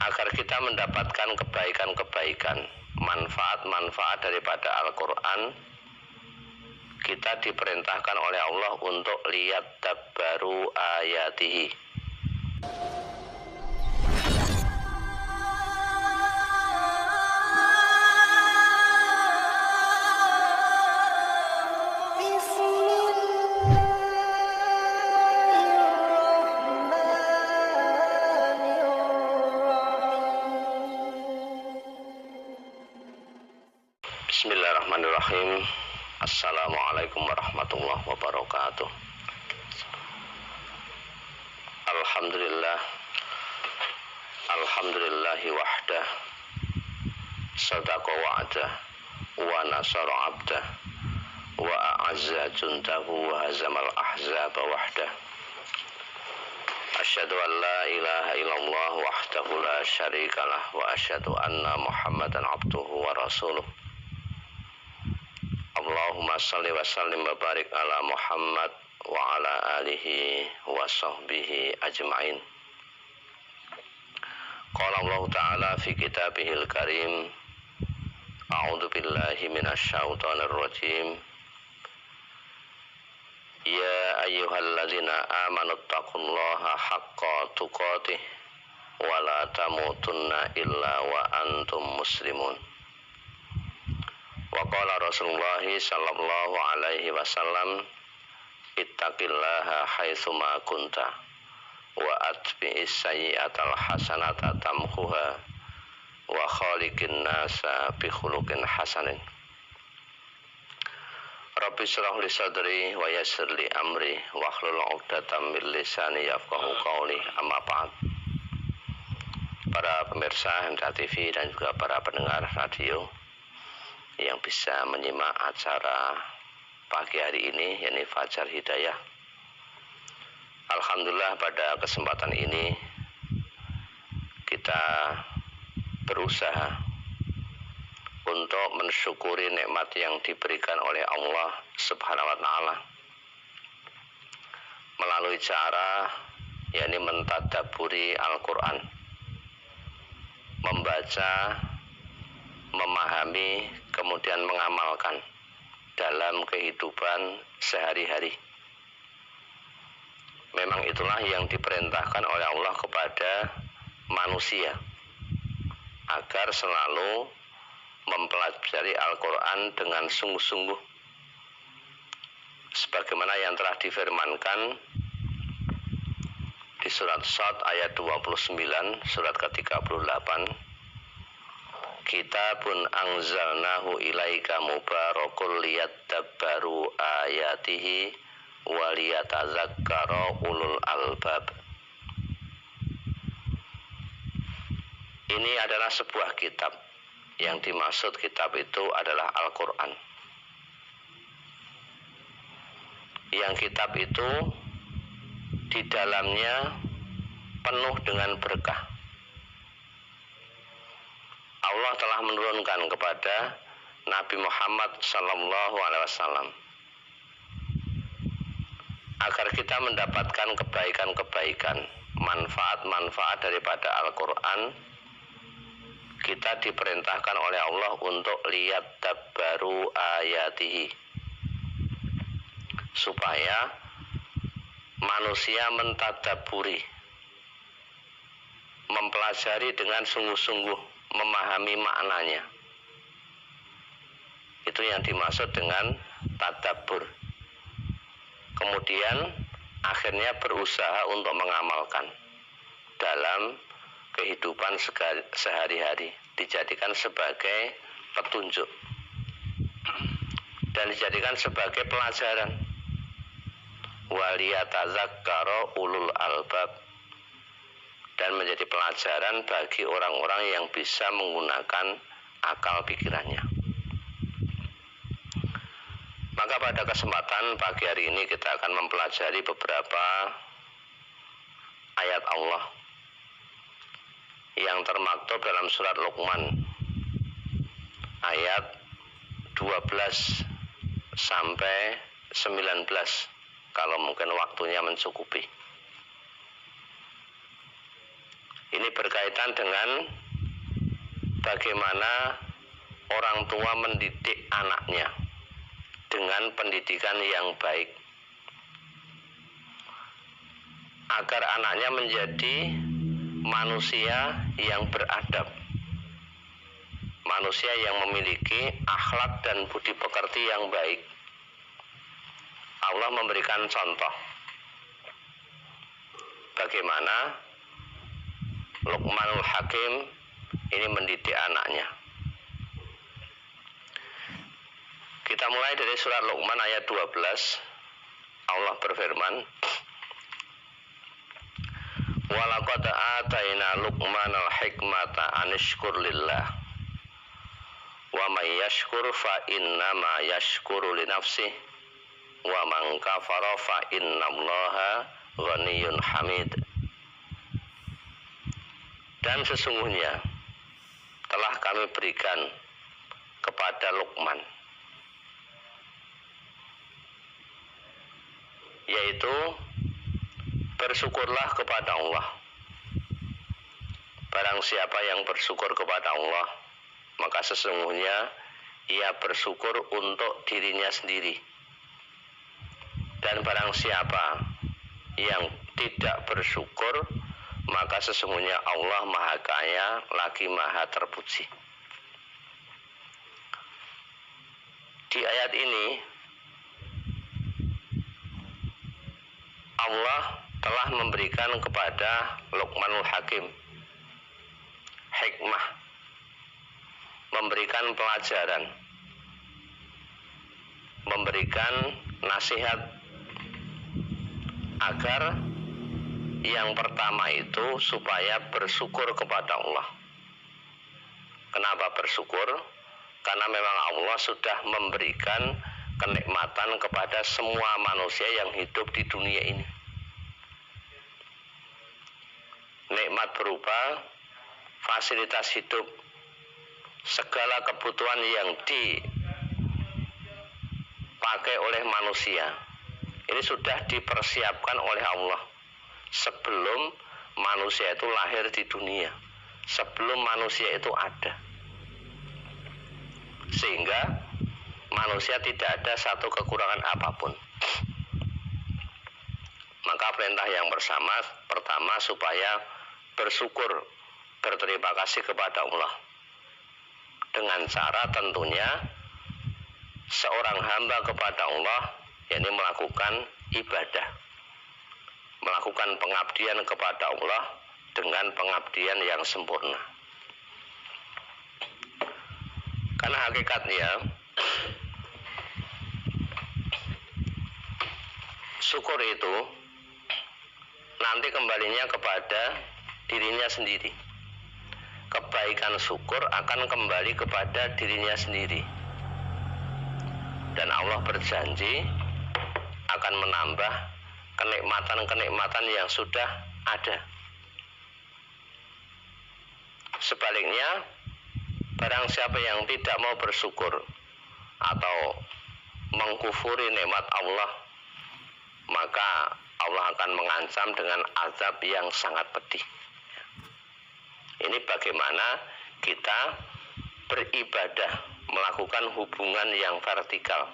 agar kita mendapatkan kebaikan-kebaikan, manfaat-manfaat daripada Al-Quran. Kita diperintahkan oleh Allah untuk lihat dabbaru ayatihi. Bismillahirrahmanirrahim. Assalamualaikum warahmatullahi wabarakatuh. Alhamdulillahi wahdah, sadaqa wa'dah, wa nasara abdah, wa a'azza jundahu, wa hazamal ahzaba wahdah. Asyhadu an la ilaha illallah wahdahu la syarikalah, wa asyhadu anna Muhammadan abduhu wa rasuluh. Allahumma salli wa sallim wa barik ala Muhammad wa ala alihi wa sahbihi ajma'in. Qala Allah ta'ala fi kitabihil karim, a'udzu billahi minasy syaithanir rajim. Ya ayyuhalladzina amanu taqullaha haqqa tuqatih wa la tamutunna illa wa antum muslimun. Wa qala Rasulullah sallallahu alaihi wasallam, ittaqillaha haitsu ma kunta wa atbi'is sayyi'atal hasanata tamhuha wa khaliqin nasa bi khuluqin hasanin. Rabbi shrah li sadri wa yassir li amri wa hlul 'uqdatam min lisani yafqahu qawli. Amma ba'd. Para pemirsa Hendra TV dan juga para pendengar radio yang bisa menyimak acara pagi hari ini, yakni Fajar Hidayah. Alhamdulillah, pada kesempatan ini kita berusaha untuk mensyukuri nikmat yang diberikan oleh Allah Subhanahu wa taala melalui cara yakni mentadabburi Al-Qur'an, membaca, memahami, kemudian mengamalkan dalam kehidupan sehari-hari. Memang itulah yang diperintahkan oleh Allah kepada manusia, agar selalu mempelajari Al-Quran dengan sungguh-sungguh, sebagaimana yang telah difirmankan di surat Shad ayat 29, surat ke-38. Kitabun anzalnahu ilaika mubarakul liyadabbaru ayatihi wa liyatadzakkara ulul albab. Ini adalah sebuah kitab. Yang dimaksud kitab itu adalah Al-Quran. Yang kitab itu di dalamnya penuh dengan berkah. Allah telah menurunkan kepada Nabi Muhammad sallallahu alaihi wasallam agar kita mendapatkan kebaikan-kebaikan, manfaat-manfaat daripada Al-Quran. Kita diperintahkan oleh Allah untuk lihat dabbaru ayatihi, supaya manusia mentadabburi, mempelajari dengan sungguh-sungguh, memahami maknanya. Itu yang dimaksud dengan tadabbur. Kemudian akhirnya berusaha untuk mengamalkan dalam kehidupan sehari-hari, dijadikan sebagai petunjuk dan dijadikan sebagai pelajaran. Waliyatadzakkara ulul albab, dan menjadi pelajaran bagi orang-orang yang bisa menggunakan akal pikirannya. Maka pada kesempatan pagi hari ini kita akan mempelajari beberapa ayat Allah yang termaktub dalam surat Luqman ayat 12 sampai 19, kalau mungkin waktunya mencukupi. Ini berkaitan dengan bagaimana orang tua mendidik anaknya dengan pendidikan yang baik, agar anaknya menjadi manusia yang beradab, manusia yang memiliki akhlak dan budi pekerti yang baik. Allah memberikan contoh bagaimana Luqmanul Hakim ini mendidik anaknya. Kita mulai dari surat Luqman ayat 12. Allah berfirman, "Walaqad ataina Luqmanal hikmata anishkur lillah wa may yashkur fa innama yashkuru li nafsihi wa man kafara fa innallaha ghaniyyun hamid." Dan sesungguhnya telah kami berikan kepada Luqman, yaitu bersyukurlah kepada Allah. Barang siapa yang bersyukur kepada Allah, maka sesungguhnya ia bersyukur untuk dirinya sendiri. Dan barang siapa yang tidak bersyukur, maka sesungguhnya Allah Maha Kaya lagi Maha Terpuji. Di ayat ini Allah telah memberikan kepada Luqmanul Hakim hikmah, memberikan pelajaran, memberikan nasihat agar yang pertama itu supaya bersyukur kepada Allah. Kenapa bersyukur? Karena memang Allah sudah memberikan kenikmatan kepada semua manusia yang hidup di dunia ini. Nikmat berupa fasilitas hidup, segala kebutuhan yang dipakai oleh manusia, ini sudah dipersiapkan oleh Allah sebelum manusia itu lahir di dunia, sebelum manusia itu ada, sehingga manusia tidak ada satu kekurangan apapun. Maka perintah yang pertama supaya bersyukur, berterima kasih kepada Allah, dengan cara tentunya seorang hamba kepada Allah, yakni melakukan ibadah, melakukan pengabdian kepada Allah dengan pengabdian yang sempurna. Karena hakikatnya syukur itu nanti kembalinya kepada dirinya sendiri. Kebaikan syukur akan kembali kepada dirinya sendiri. Dan Allah berjanji akan menambah kenikmatan-kenikmatan yang sudah ada. Sebaliknya, barang siapa yang tidak mau bersyukur atau mengkufuri nikmat Allah, maka Allah akan mengancam dengan azab yang sangat pedih. Ini bagaimana kita beribadah, melakukan hubungan yang vertikal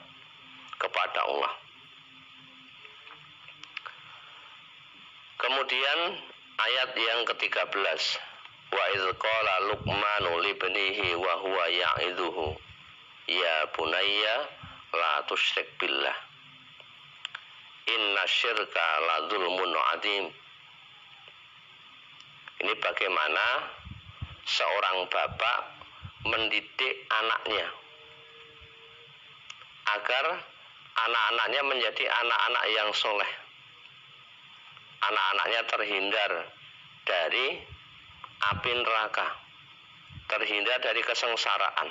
kepada Allah. Kemudian ayat yang ke-13, wa idz qala Luqmanu libnihi wa huwa ya'idhuhu ya bunayya la tusyrik billah inna syirka la dzulmun adzim. Ini bagaimana seorang bapak mendidik anaknya agar anak-anaknya menjadi anak-anak yang soleh, anak-anaknya terhindar dari api neraka, terhindar dari kesengsaraan.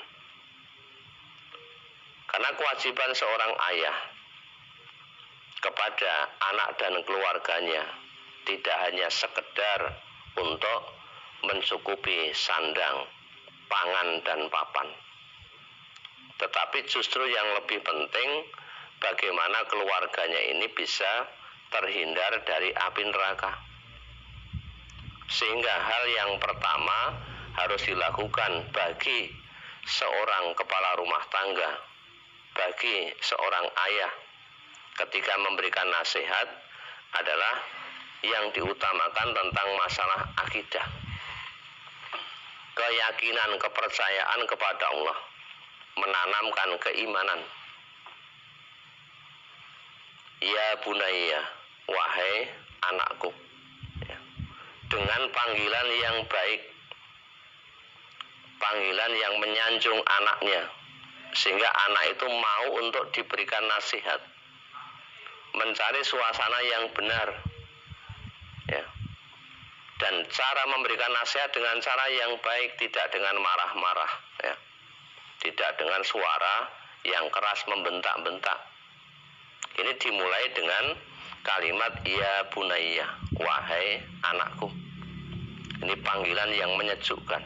Karena kewajiban seorang ayah kepada anak dan keluarganya tidak hanya sekedar untuk mencukupi sandang, pangan, dan papan, tetapi justru yang lebih penting bagaimana keluarganya ini bisa terhindar dari api neraka. Sehingga hal yang pertama harus dilakukan bagi seorang kepala rumah tangga, bagi seorang ayah ketika memberikan nasihat adalah yang diutamakan tentang masalah akidah, keyakinan, kepercayaan kepada Allah, menanamkan keimanan. Ya bunayya, wahai anakku, dengan panggilan yang baik, panggilan yang menyanjung anaknya, sehingga anak itu mau untuk diberikan nasihat, mencari suasana yang benar, ya. Dan cara memberikan nasihat dengan cara yang baik, tidak dengan marah-marah, ya. Tidak dengan suara yang keras membentak-bentak. Ini dimulai dengan kalimat ya bunayya, wahai anakku. Ini panggilan yang menyejukkan.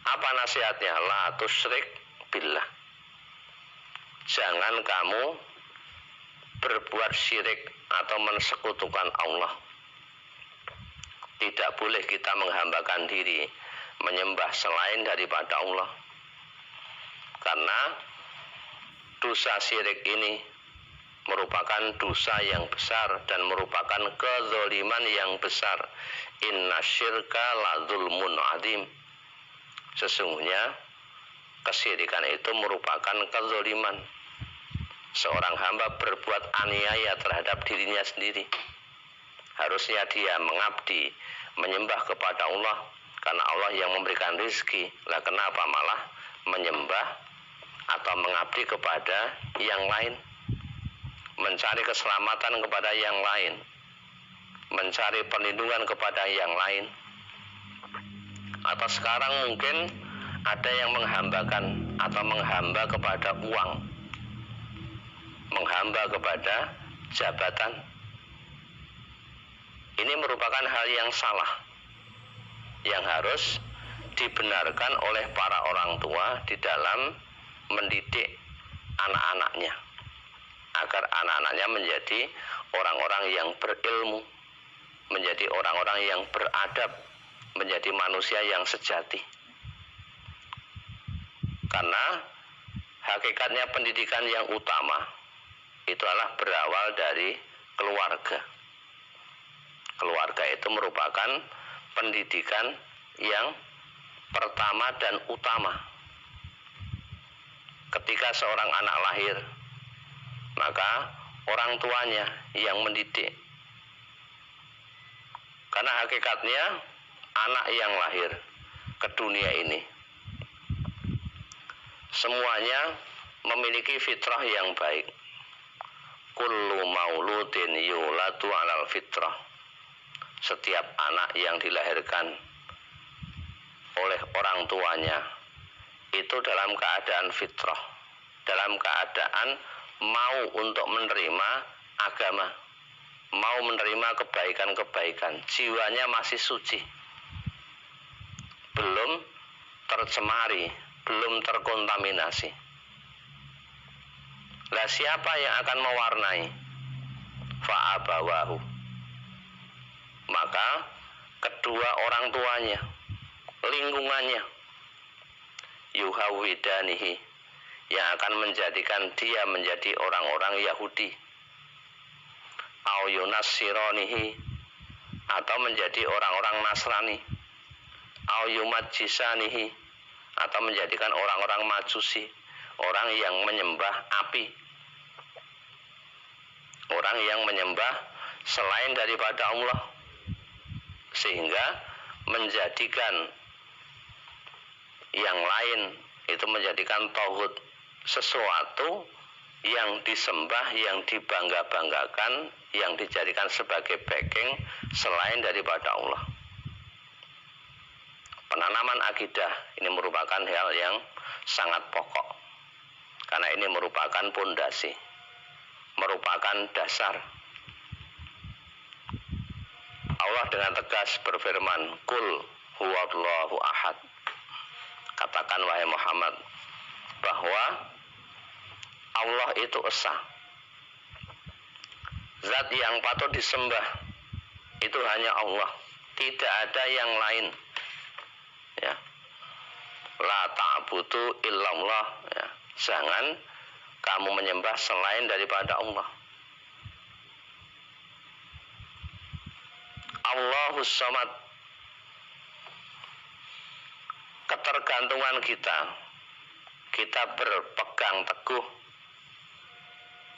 Apa nasihatnya? La tusyrik billah. Jangan kamu berbuat syirik atau mensekutukan Allah. Tidak boleh kita menghambakan diri menyembah selain daripada Allah. Karena dosa syirik ini merupakan dosa yang besar dan merupakan kezaliman yang besar. Inna syirka la zulmun adzim. Sesungguhnya kesyirikan itu merupakan kezaliman. Seorang hamba berbuat aniaya terhadap dirinya sendiri. Harusnya dia mengabdi, menyembah kepada Allah, karena Allah yang memberikan rezeki. Lah kenapa malah menyembah atau mengabdi kepada yang lain? Mencari keselamatan kepada yang lain, mencari perlindungan kepada yang lain. Atau sekarang mungkin ada yang menghambakan atau menghamba kepada uang, menghamba kepada jabatan. Ini merupakan hal yang salah, yang harus dibenarkan oleh para orang tua di dalam mendidik anak-anaknya, agar anak-anaknya menjadi orang-orang yang berilmu, menjadi orang-orang yang beradab, menjadi manusia yang sejati. Karena hakikatnya pendidikan yang utama itu adalah berawal dari keluarga. Keluarga itu merupakan pendidikan yang pertama dan utama. Ketika seorang anak lahir, maka orang tuanya yang mendidik. Karena hakikatnya anak yang lahir ke dunia ini semuanya memiliki fitrah yang baik. Kullu mauludin yuladu alal fitrah. Setiap anak yang dilahirkan oleh orang tuanya itu dalam keadaan fitrah, dalam keadaan mau untuk menerima agama, mau menerima kebaikan-kebaikan, jiwanya masih suci, belum tercemari, belum terkontaminasi. Lah siapa yang akan mewarnai? Fa'abawahu. Maka kedua orang tuanya, lingkungannya, yuhawidanihi, yang akan menjadikan dia menjadi orang-orang Yahudi, au yunassironihi, atau menjadi orang-orang Nasrani, au yumajjisanihi, atau menjadikan orang-orang Majusi, orang yang menyembah api, orang yang menyembah selain daripada Allah, sehingga menjadikan yang lain itu menjadikan tauhid, sesuatu yang disembah, yang dibangga-banggakan, yang dijadikan sebagai backing selain daripada Allah. Penanaman akidah ini merupakan hal yang sangat pokok, karena ini merupakan pondasi, merupakan dasar. Allah dengan tegas berfirman, Qul huwallahu ahad. Katakan wahai Muhammad bahwa Allah itu esa. Zat yang patut disembah itu hanya Allah. tidak ada yang lain. Ya. La ta'budu illallah, ya. Jangan kamu menyembah selain daripada Allah. Allahus Samad. Ketergantungan kita berpegang teguh,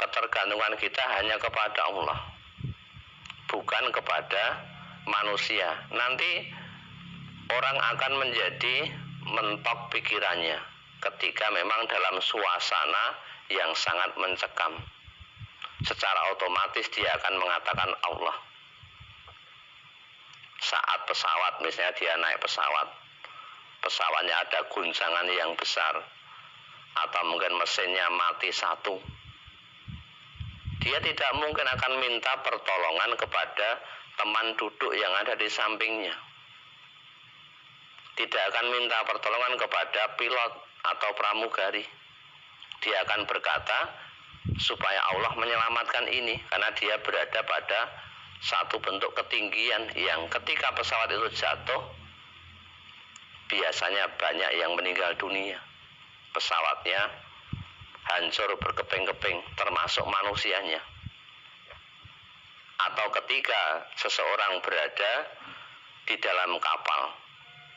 ketergantungan kita hanya kepada Allah, bukan kepada manusia. Nanti orang akan menjadi mentok pikirannya ketika memang dalam suasana yang sangat mencekam. Secara otomatis dia akan mengatakan Allah. Saat pesawat, misalnya dia naik pesawatnya ada guncangan yang besar, atau mungkin mesinnya mati satu, dia tidak mungkin akan minta pertolongan kepada teman duduk yang ada di sampingnya. Tidak akan minta pertolongan kepada pilot atau pramugari. Dia akan berkata supaya Allah menyelamatkan ini, karena dia berada pada satu bentuk ketinggian yang ketika pesawat itu jatuh biasanya banyak yang meninggal dunia. Pesawatnya hancur berkeping-keping, termasuk manusianya. Atau ketika seseorang berada di dalam kapal,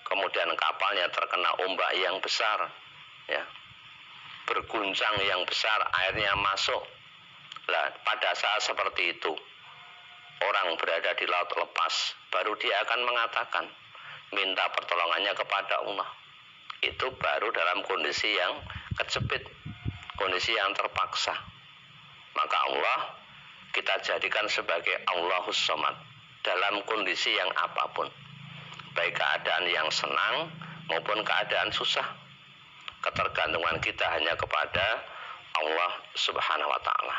kemudian kapalnya terkena ombak yang besar, ya, berguncang yang besar, airnya masuk. Nah, pada saat seperti itu, orang berada di laut lepas, baru dia akan mengatakan, minta pertolongannya kepada Allah. Itu baru dalam kondisi yang kejepit, kondisi yang terpaksa. Maka Allah kita jadikan sebagai Allahus Samad dalam kondisi yang apapun, baik keadaan yang senang maupun keadaan susah. Ketergantungan kita hanya kepada Allah Subhanahu wa Ta'ala.